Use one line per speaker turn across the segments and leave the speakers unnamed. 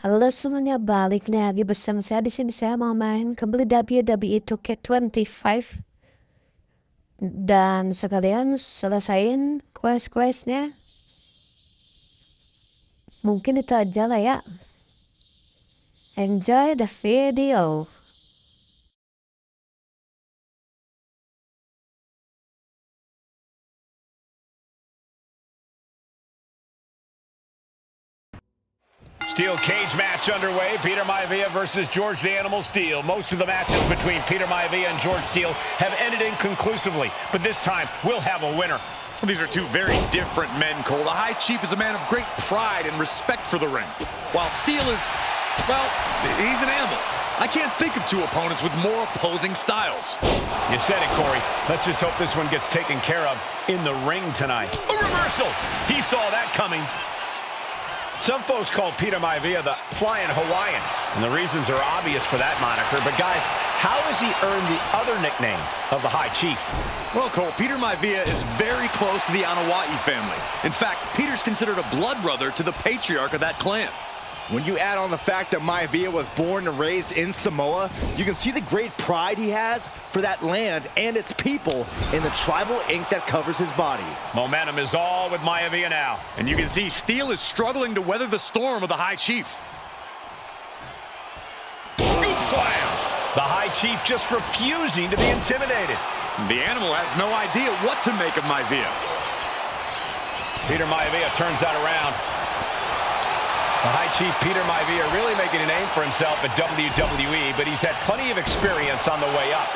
Halo semuanya, balik lagi bersama saya di sini. Saya mau main kembali WWE 2K25 dan sekalian selesain quest-questnya. Mungkin itu aja lah ya. Enjoy the video.
Steel cage match underway. Peter Maivia versus George the Animal Steele. Most of the matches between Peter Maivia and George Steele have ended inconclusively, but this time we'll have a winner.
These are two very different men, Cole. The High Chief is a man of great pride and respect for the ring, while Steele is, well, he's an animal. I can't think of two opponents with more opposing styles.
You said it, Corey. Let's just hope this one gets taken care of in the ring tonight. A reversal! He saw that coming. Some folks call Peter Maivia the Flying Hawaiian, and the reasons are obvious for that moniker. But guys, how has he earned the other nickname of the High Chief?
Well, Cole, Peter Maivia is very close to the Anawa'i family. In fact, Peter's considered a blood brother to the patriarch of that clan.
When you add on the fact that Maivia was born and raised in Samoa, you can see the great pride he has for that land and its people in the tribal ink that covers his body.
Momentum is all with Maivia now.
And you can see Steele is struggling to weather the storm of the High Chief.
Scoop slam! The High Chief just refusing to be intimidated.
The animal has no idea what to make of Maivia.
Peter Maivia turns that around. The High Chief Peter Maivia really making a name for himself at WWE, but he's had plenty of experience on the way up.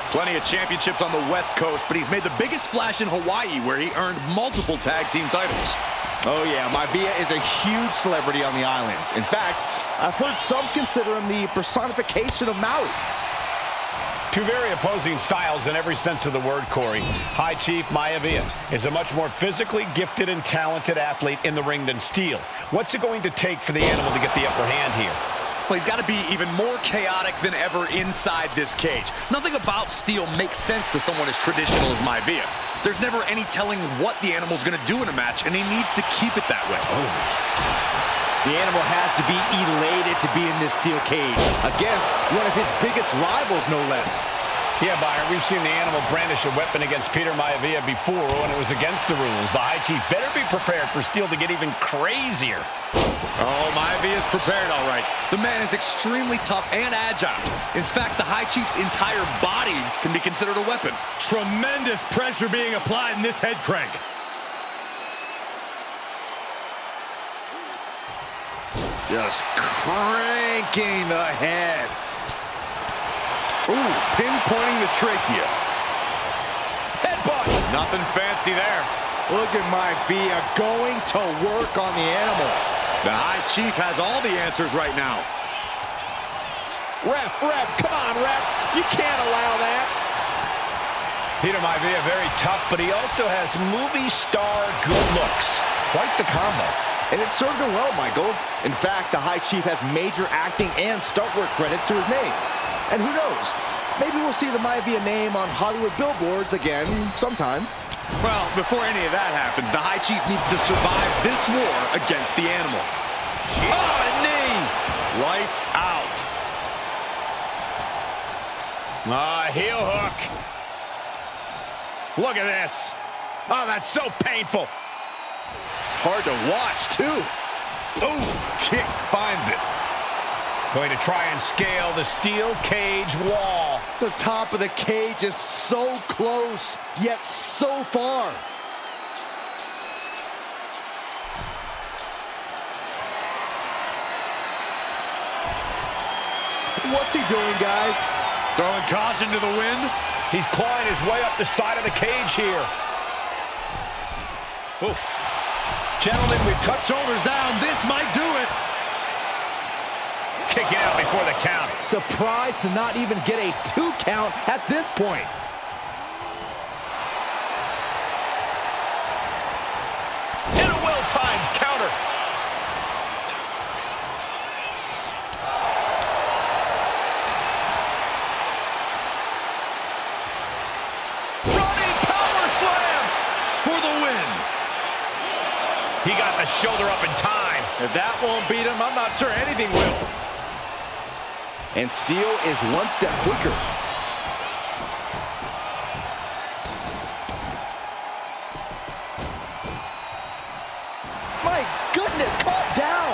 Plenty of championships on the West Coast, but he's made the biggest splash in Hawaii, where he earned multiple tag team titles.
Oh yeah, Maivia is a huge celebrity on the islands. In fact, I've heard some consider him the personification of Maui.
Two very opposing styles in every sense of the word, Corey. High Chief Maivia is a much more physically gifted and talented athlete in the ring than Steele. What's it going to take for the animal to get the upper hand here?
Well, he's got to be even more chaotic than ever inside this cage. Nothing about Steele makes sense to someone as traditional as Maivia. There's never any telling what the animal's going to do in a match, and he needs to keep it that way.
The animal has to be elated to be in this steel cage against one of his biggest rivals, no less.
Yeah, Byron, we've seen the animal brandish a weapon against Peter Maivia before when it was against the rules. The High Chief better be prepared for Steele to get even crazier.
Oh, Maivia is prepared, all right. The man is extremely tough and agile. In fact, the High Chief's entire body can be considered a weapon. Tremendous pressure being applied in this head crank.
Just cranking the head.
Ooh, pinpointing the trachea.
Headbutt!
Nothing fancy there.
Look at Maivia going to work on the animal.
The High Chief has all the answers right now.
Ref, come on, ref. You can't allow that.
Peter Maivia very tough, but he also has movie star good looks. Quite the combo.
And it served him well, Michael. In fact, the High Chief has major acting and stunt work credits to his name. And who knows, maybe we'll see the Maivia name on Hollywood billboards again sometime.
Well, before any of that happens, the High Chief needs to survive this war against the animal.
Oh, a knee!
Lights out.
Heel hook. Look at this. Oh, that's so painful.
Hard to watch, too.
Oof, kick finds it.
Going to try and scale the steel cage wall.
The top of the cage is so close, yet so far. What's he doing, guys?
Throwing caution to the wind.
He's clawing his way up the side of the cage here. Oof. Gentlemen, we've touched
Shoulders down. This might do it.
Kicking out before the count.
Surprised to not even get a 2 count at this point.
And a well-timed counter. Running power slam
For the win.
He got the shoulder up in time.
If that won't beat him, I'm not sure anything will.
And Steele is one step quicker. My goodness, caught down.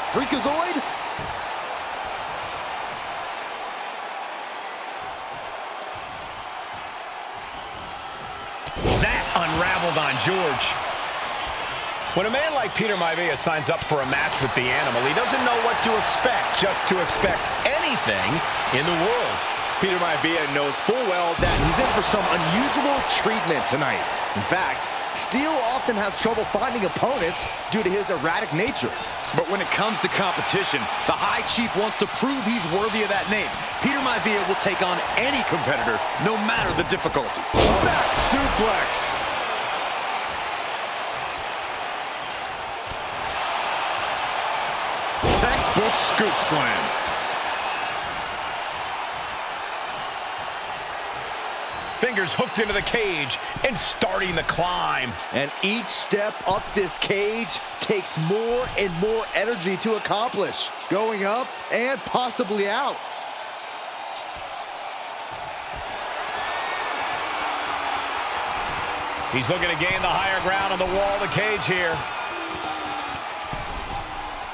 Freakazoid.
That unraveled on George. When a man like Peter Maivia signs up for a match with the Animal, he doesn't know what to expect, just to expect anything in the world.
Peter Maivia knows full well that he's in for some unusual treatment tonight. In fact, Steele often has trouble finding opponents due to his erratic nature.
But when it comes to competition, the High Chief wants to prove he's worthy of that name. Peter Maivia will take on any competitor, no matter the difficulty.
Back suplex.
Textbook scoop slam.
Fingers hooked into the cage and starting the climb.
And each step up this cage takes more and more energy to accomplish. Going up and possibly out.
He's looking to gain the higher ground on the wall of the cage here.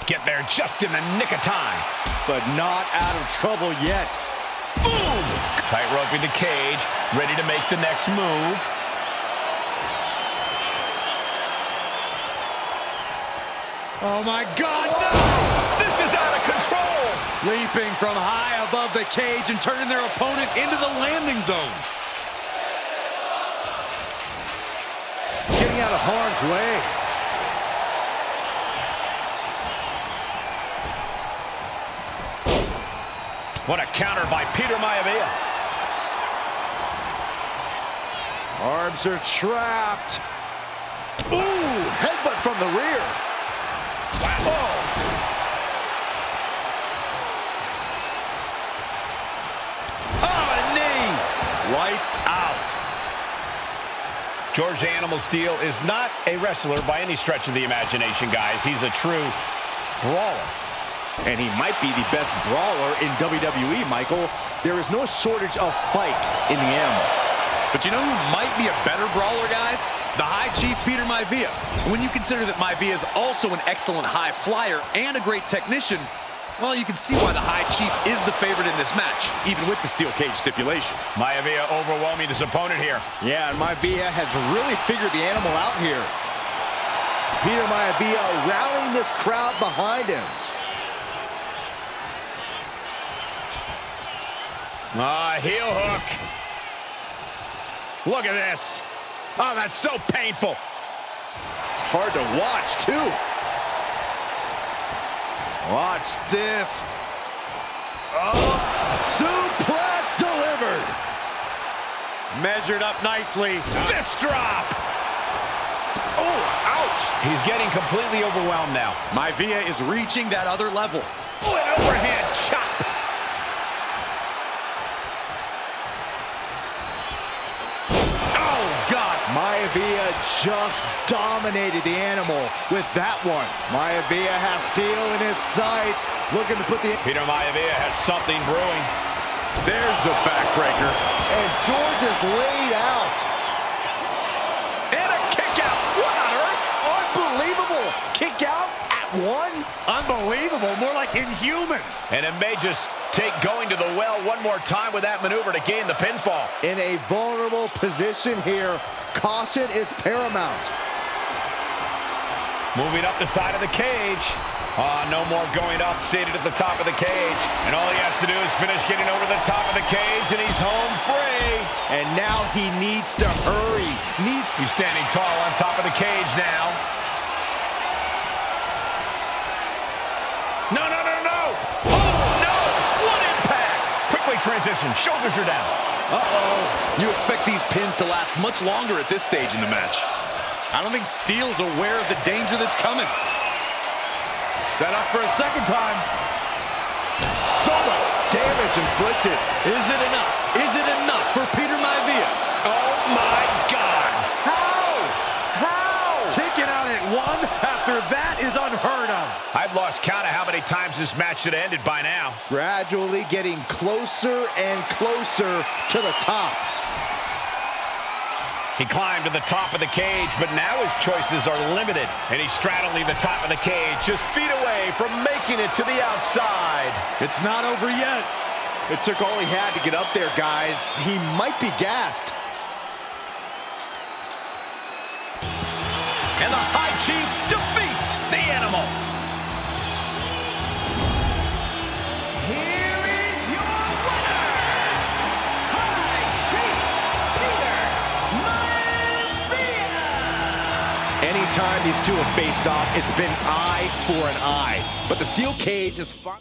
Get there just in the nick of time.
But not out of trouble yet.
Boom! Tight roping the cage, ready to make the next move.
Oh my God, no!
This is out of control!
Leaping from high above the cage and turning their opponent into the landing zone.
Getting out of harm's way.
What a counter by Peter Maivia.
Arms are trapped. Ooh, headbutt from the rear.
Wow.
Oh.
Oh, a knee! Lights out.
George Animal Steele is not a wrestler by any stretch of the imagination, guys. He's a true brawler.
And he might be the best brawler in WWE, Michael. There is no shortage of fight in the Animal.
But you know who might be a better brawler, guys? The High Chief, Peter Maivia. When you consider that Maivia is also an excellent high flyer and a great technician, well, you can see why the High Chief is the favorite in this match, even with the steel cage stipulation.
Maivia overwhelming his opponent here.
Yeah, and Maivia has really figured the Animal out here. Peter Maivia rallying this crowd behind him.
Heel hook. Look at this. Oh, that's so painful.
It's hard to watch, too. Watch this. Oh, suplex delivered.
Measured up nicely.
Fist drop.
Oh, ouch.
He's getting completely overwhelmed now.
Maivia is reaching that other level.
Oh, an overhand chop.
Maivia just dominated the Animal with that one. Maivia has Steele in his sights, looking to put the...
Peter Maivia has something brewing.
There's the backbreaker.
And George is laid out.
And a kick out. What on earth?
Unbelievable. Kick out at one.
Unbelievable. More like inhuman.
And it may just take going to the well one more time with that maneuver to gain the pinfall.
In a vulnerable position here. Caution is paramount.
Moving up the side of the cage. No more going up, seated at the top of the cage. And all he has to do is finish getting over the top of the cage, and he's home free.
And now he needs to hurry.
He's standing tall on top of the cage now. No, no, no, no! Oh, no! What impact! Quickly transition, shoulders are down.
Uh-oh. You expect these pins to last much longer at this stage in the match. I don't think Steele's aware of the danger that's coming. Set up for a second time.
So much damage inflicted.
Is it enough? Is it enough for Peter Maivia?
Oh, my God!
How?
Kicking out at one after that is
I've lost count of how many times this match should have ended by now.
Gradually getting closer and closer to the top.
He climbed to the top of the cage, but now his choices are limited. And he's straddling the top of the cage, just feet away from making it to the outside.
It's not over yet.
It took all he had to get up there, guys. He might be gassed.
And the High Chief defeats the Animal.
Here is your winner, High Chief Peter Maivia.
Anytime these two have faced off, it's been eye for an eye. But the steel cage is fine.